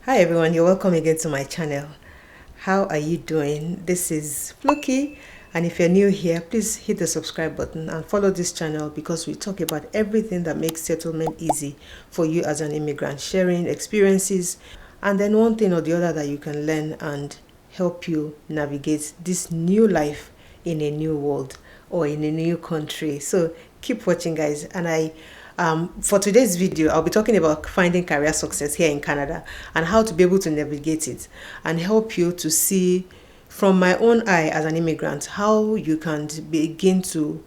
Hi everyone, you're welcome again to my channel. How are you doing? This is Flookie, and if you're new here, please hit the subscribe button and follow this channel because we talk about everything that makes settlement easy for you as an immigrant, sharing experiences and then one thing or the other that you can learn and help you navigate this new life in a new world or in a new country. So keep watching, guys. And for today's video, I'll be talking about finding career success here in Canada and how to be able to navigate it and help you to see from my own eye as an immigrant how you can begin to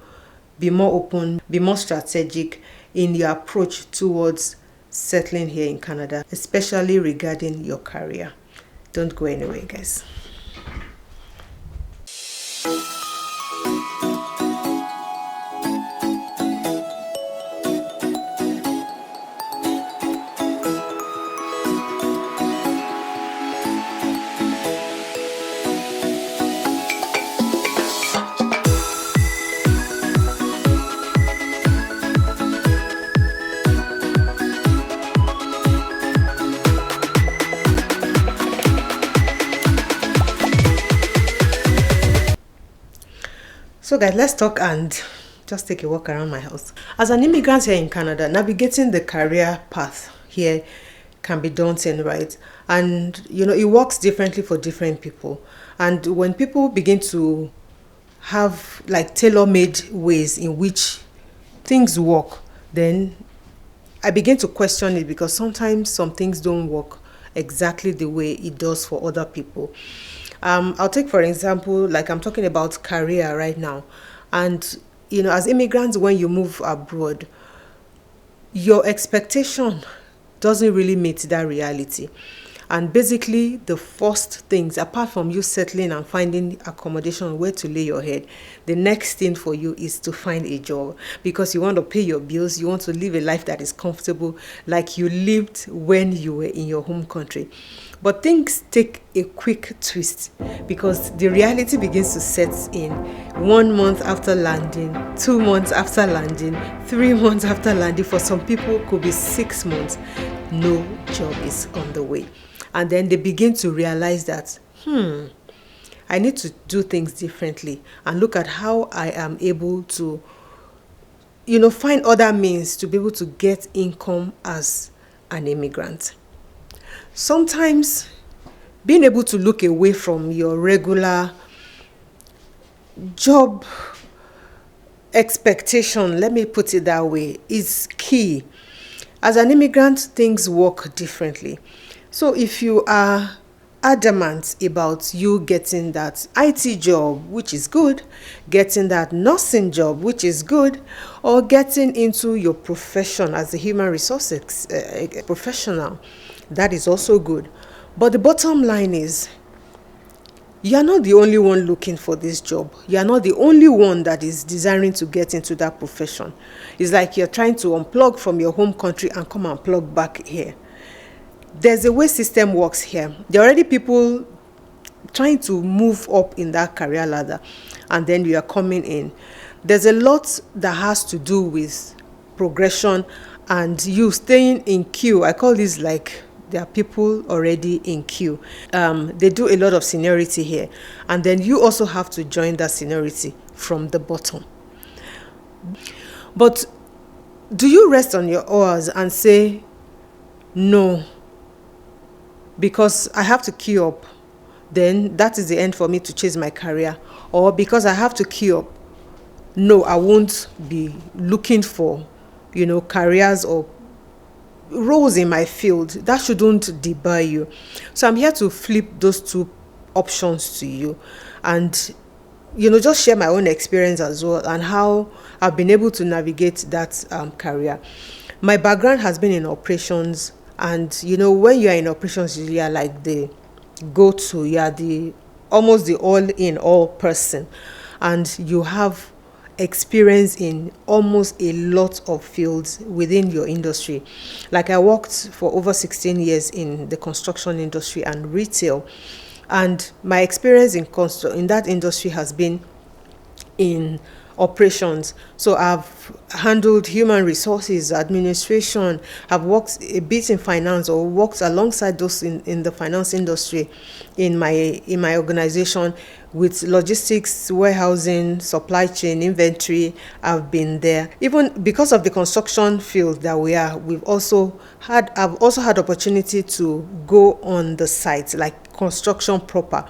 be more open, be more strategic in your approach towards settling here in Canada, especially regarding your career. Don't go anywhere, guys. So guys, let's talk and just take a walk around my house. As an immigrant here in Canada, navigating the career path here can be daunting, right? And it works differently for different people. And when people begin to have like tailor-made ways in which things work, then I begin to question it because sometimes some things don't work exactly the way it does for other people. I'll take for example, like I'm talking about career right now. And, as immigrants, when you move abroad, your expectation doesn't really meet that reality. And basically, the first things, apart from you settling and finding accommodation where to lay your head, the next thing for you is to find a job because you want to pay your bills. You want to live a life that is comfortable like you lived when you were in your home country. But things take a quick twist because the reality begins to set in 1 month after landing, 2 months after landing, 3 months after landing. For some people, it could be 6 months. No job is on the way. And then they begin to realize that, I need to do things differently and look at how I am able to, find other means to be able to get income as an immigrant. Sometimes being able to look away from your regular job expectation, let me put it that way, is key. As an immigrant, things work differently. So if you are adamant about you getting that IT job, which is good, getting that nursing job, which is good, or getting into your profession as a human resources professional, that is also good. But the bottom line is, you are not the only one looking for this job. You are not the only one that is desiring to get into that profession. It's like you're trying to unplug from your home country and come and plug back here. There's a way system works here. There are already people trying to move up in that career ladder, and then you are coming in. There's a lot that has to do with progression and you staying in queue. I call this like there are people already in queue. They do a lot of seniority here, and then you also have to join that seniority from the bottom. But do you rest on your oars and say, no, because I have to queue up, then that is the end for me to chase my career? Or because I have to queue up, no, I won't be looking for, careers or roles in my field. That shouldn't debar you. So I'm here to flip those two options to you and, just share my own experience as well and how I've been able to navigate that career. My background has been in operations. And when you are in operations, you are like the go-to, you are almost the all-in-all person, and you have experience in almost a lot of fields within your industry. Like I worked for over 16 years in the construction industry and retail, and my experience in that industry has been in operations. So I've handled human resources, administration. I've worked a bit in finance, or worked alongside those in the finance industry in my organization, with logistics, warehousing, supply chain, inventory. I've been there. Even because of the construction field that we are, I've also had opportunity to go on the site, like construction proper.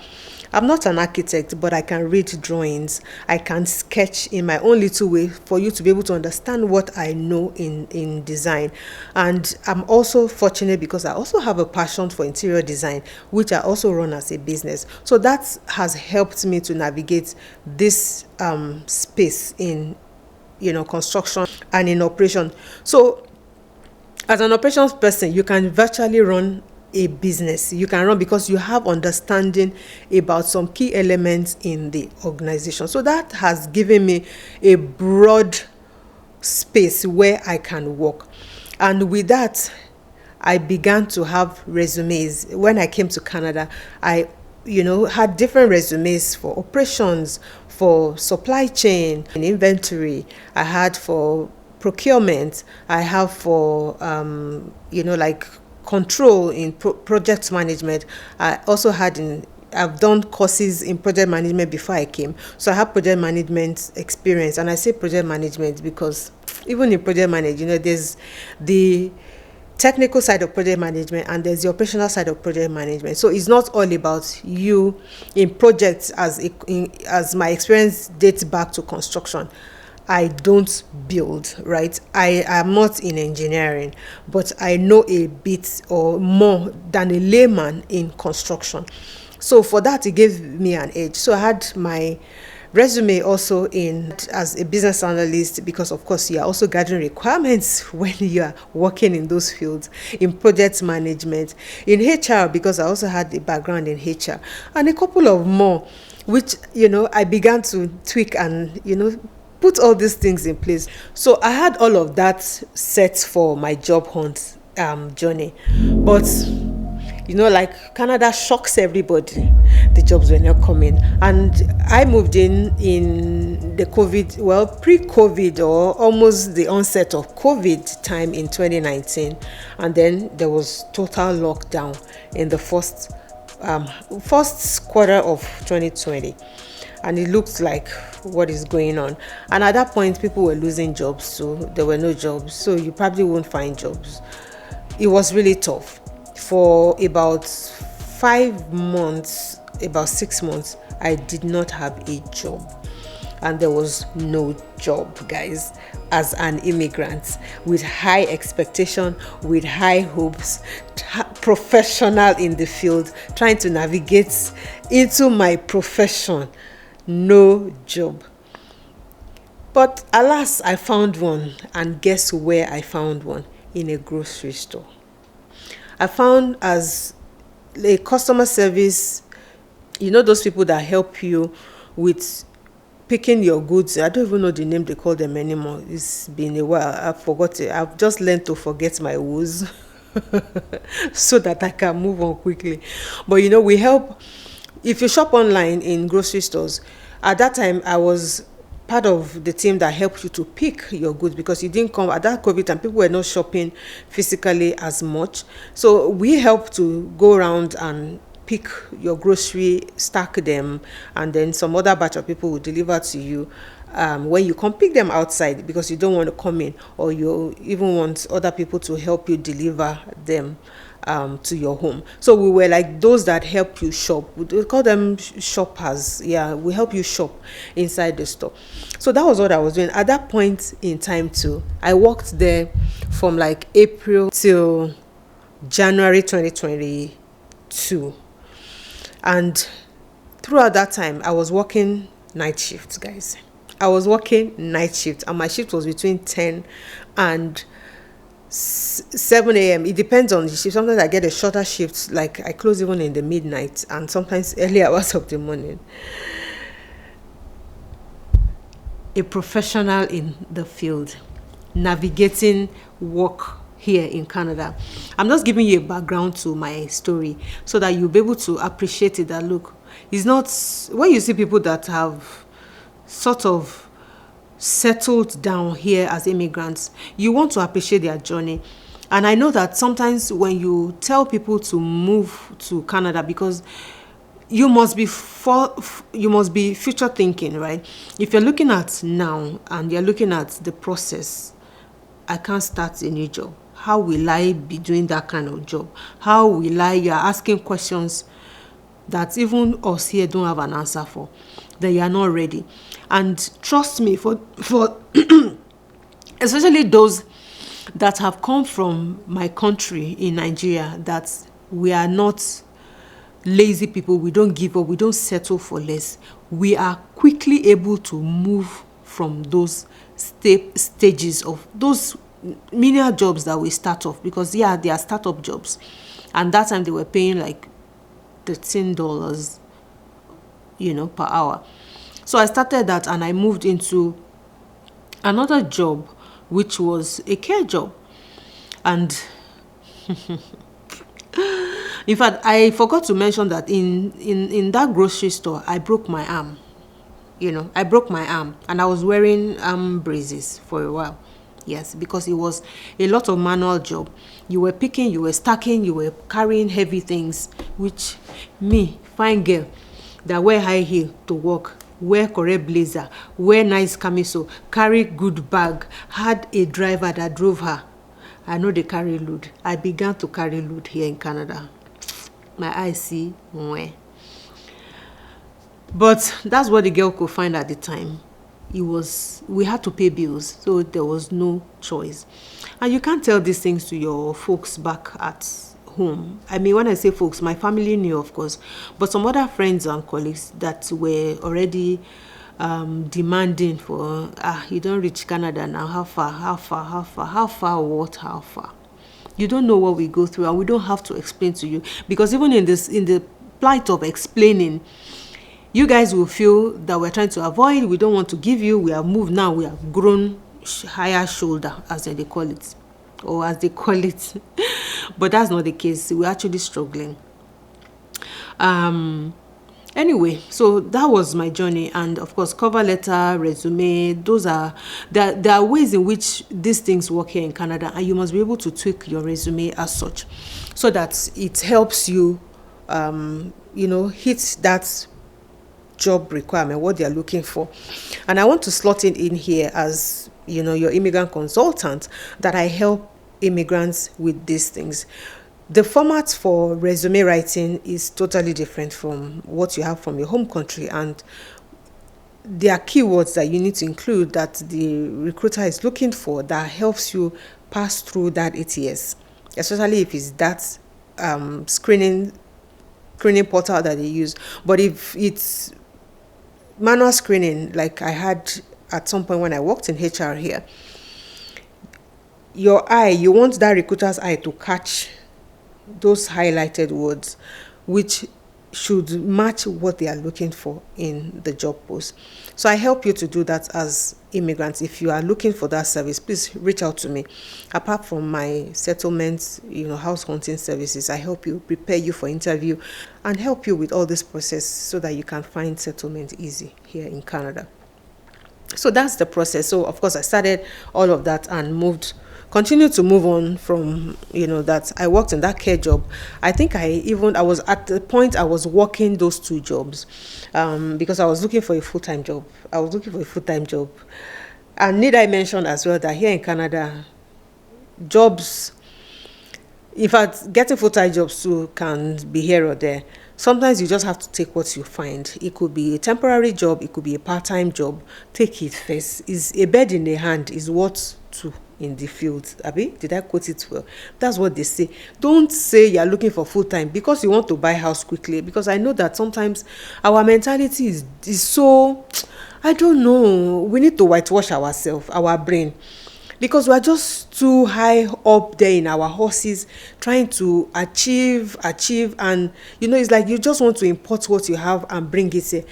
I'm not an architect, but I can read drawings. I can sketch in my own little way for you to be able to understand what I know in design. And I'm also fortunate because I also have a passion for interior design, which I also run as a business. So that has helped me to navigate this space in, construction and in operation. So as an operations person, you can virtually run a business. You can run because you have understanding about some key elements in the organization. So that has given me a broad space where I can work. And with that, I began to have resumes. When I came to Canada, I had different resumes for operations, for supply chain and inventory. I had for procurement. I have for like control in project management. I also I've done courses in project management before I came. So I have project management experience. And I say project management because even in project management, there's the technical side of project management and there's the operational side of project management. So it's not all about you in projects, as my experience dates back to construction. I don't build, right? I am not in engineering, but I know a bit or more than a layman in construction. So for that, it gave me an edge. So I had my resume also in as a business analyst, because of course you are also gathering requirements when you are working in those fields, in project management, in HR, because I also had a background in HR, and a couple of more, which I began to tweak and put all these things in place. So I had all of that set for my job hunt journey. But like Canada shocks everybody. The jobs were not coming. And I moved in the pre-COVID, or almost the onset of COVID time in 2019. And then there was total lockdown in the first quarter of 2020. And it looked like what is going on. And at that point, people were losing jobs, so there were no jobs. So you probably won't find jobs. It was really tough. For about 5 months, about 6 months, I did not have a job. And there was no job, guys, as an immigrant, with high expectation, with high hopes, professional in the field, trying to navigate into my profession. No job. But alas, I found one. And guess where I found one? In a grocery store. I found as a customer service, those people that help you with picking your goods. I don't even know the name they call them anymore. It's been a while. I've forgot it. I've just learned to forget my woes so that I can move on quickly. But we help. If you shop online in grocery stores, at that time I was part of the team that helped you to pick your goods, because you didn't come at that COVID time. People were not shopping physically as much. So we helped to go around and pick your grocery, stack them, and then some other batch of people will deliver to you when you come pick them outside, because you don't want to come in, or you even want other people to help you deliver them to your home. So we were like those that help you shop. We call them shoppers. Yeah, we help you shop inside the store. So that was what I was doing at that point in time too. I worked there from like April till January 2022. And throughout that time, I was working night shifts, guys. I was working night shift, and my shift was between 10 and 7 a.m. It depends on the shift. Sometimes I get a shorter shift, like I close even in the midnight, and sometimes early hours of the morning. A professional in the field, navigating work here in Canada. I'm just giving you a background to my story so that you'll be able to appreciate it. That look, it's not when you see people that have sort of settled down here as immigrants, you want to appreciate their journey. And I know that sometimes when you tell people to move to Canada, because you must be future thinking, right? If you're looking at now and you're looking at the process, I can't start a new job. How will I be doing that kind of job? How will I? You're asking questions that even us here don't have an answer for. That you are not ready. And trust me, for especially those that have come from my country in Nigeria, that we are not lazy people, we don't give up, we don't settle for less. We are quickly able to move from those stages of those menial jobs that we start off, because they are startup jobs, and that time they were paying like $13, per hour. So I started that and I moved into another job, which was a care job. And in fact, I forgot to mention that in that grocery store, I broke my arm. I broke my arm and I was wearing arm braces for a while. Yes, because it was a lot of manual job. You were picking, you were stacking, you were carrying heavy things, which me, fine girl, that wear high heel to work, wear correct blazer, wear nice camisole, carry good bag, had a driver that drove her. I know they carry load. I began to carry load here in Canada. My eyes see where. But that's what the girl could find at the time. We had to pay bills, so there was no choice. And you can't tell these things to your folks back at home. I mean, when I say folks, my family knew, of course, but some other friends and colleagues that were already demanding for, you don't reach Canada now, how far, how far? You don't know what we go through, and we don't have to explain to you, because even in the plight of explaining, you guys will feel that we're trying to avoid, we don't want to give you, we have moved now, we have grown higher shoulder, as they call it, but that's not the case. We're actually struggling. Anyway, so that was my journey. And of course, cover letter, resume, there are ways in which these things work here in Canada, and you must be able to tweak your resume as such, so that it helps you hit that job requirement, what they're looking for. And I want to slot in here as your immigrant consultant, that I help immigrants with these things. The format for resume writing is totally different from what you have from your home country, and there are keywords that you need to include that the recruiter is looking for that helps you pass through that ATS, especially if it's that screening portal that they use. But if it's manual screening, like I had at some point when I worked in HR here, you want that recruiter's eye to catch those highlighted words, which should match what they are looking for in the job post. So I help you to do that as immigrants. If you are looking for that service, please reach out to me. Apart from my settlements, house hunting services, I help you, prepare you for interview, and help you with all this process so that you can find settlement easy here in Canada. So that's the process. So of course I started all of that and continued to move on from that. I worked in that care job. I think I was at the point I was working those two jobs because I was looking for a full-time job. And need I mention as well that here in Canada, jobs, in fact, getting full-time jobs too can be here or there. Sometimes you just have to take what you find. It could be a temporary job, it could be a part-time job. Take it first. Is a bird in the hand is worth two in the field. Abi, did I quote it well? That's what they say. Don't say you're looking for full-time because you want to buy house quickly, because I know that sometimes our mentality is so, I don't know, we need to whitewash ourselves, our brain, because we are just too high up there in our horses trying to achieve, and it's like you just want to import what you have and bring it here.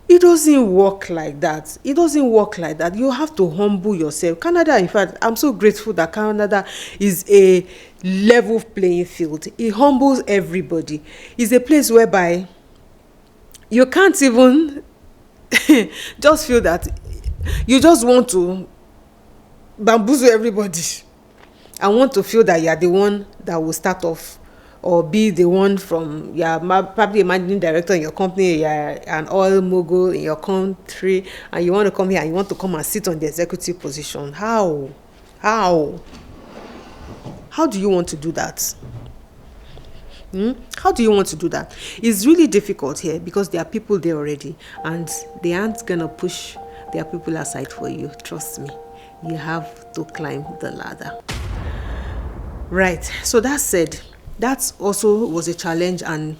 It doesn't work like that. You have to humble yourself. Canada, in fact, I'm so grateful that Canada is a level playing field. It humbles everybody. It's a place whereby you can't even just feel that You just want to bamboozle everybody. I want to feel that you are the one that will start off, or be the one from, probably a managing director in your company, you're an oil mogul in your country, and you want to come here and you want to come and sit on the executive position. How do you want to do that? How do you want to do that? It's really difficult here because there are people there already, and they aren't gonna push their people aside for you. Trust me, you have to climb the ladder. Right. So that said, that also was a challenge and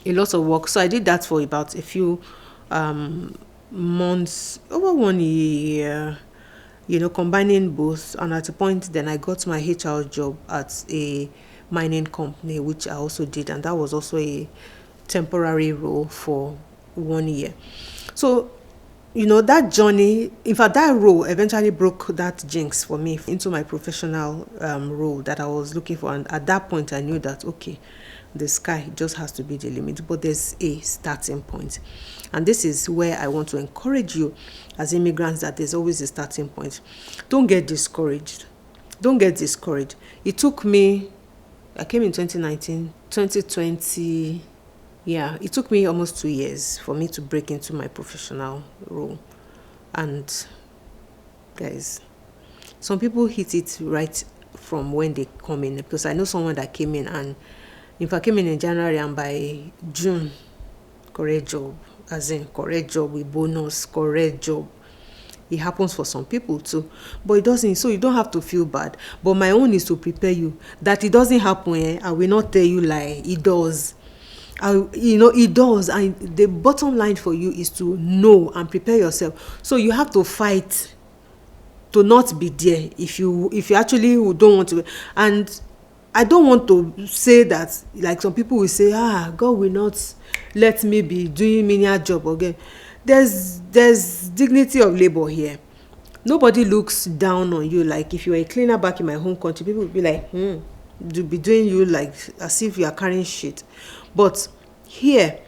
a lot of work. So I did that for about a few months, over 1 year, combining both. And at a point, then I got my HR job at a mining company, which I also did. And that was also a temporary role for 1 year. So, that journey, in fact, that role eventually broke that jinx for me into my professional role that I was looking for. And at that point, I knew that, okay, the sky just has to be the limit, but there's a starting point. And this is where I want to encourage you as immigrants, that there's always a starting point. Don't get discouraged. It took me, I came in 2019, 2020, it took me almost 2 years for me to break into my professional role. And guys, some people hit it right from when they come in, because I know someone that came in, and if I came in January, and by June, correct job, as in correct job with bonus, correct job. It happens for some people too, but it doesn't. So you don't have to feel bad. But my own is to prepare you that it doesn't happen. I will not tell you lie. It does. It does. And the bottom line for you is to know and prepare yourself. So you have to fight to not be there if you actually don't want to. And I don't want to say that, like some people will say, God will not let me be doing menial job again. There's dignity of labor here. Nobody looks down on you. Like if you were a cleaner back in my home country, people would be like, to be doing you like as if you are carrying shit. But here,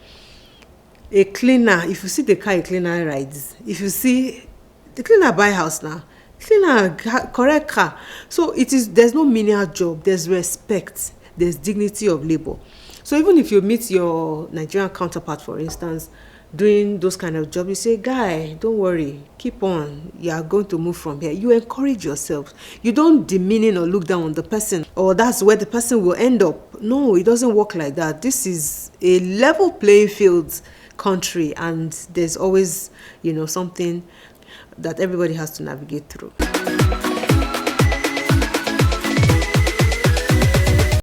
a cleaner, if you see the car a cleaner rides, if you see the cleaner buy house now, cleaner correct car. So there's no menial job. There's respect. There's dignity of labor. So even if you meet your Nigerian counterpart, for instance, doing those kind of jobs, you say, guy, don't worry, keep on, you are going to move from here. You encourage yourself. You don't demean or look down on the person, or that's where the person will end up. No, it doesn't work like that. This is a level playing field country, and there's always something that everybody has to navigate through.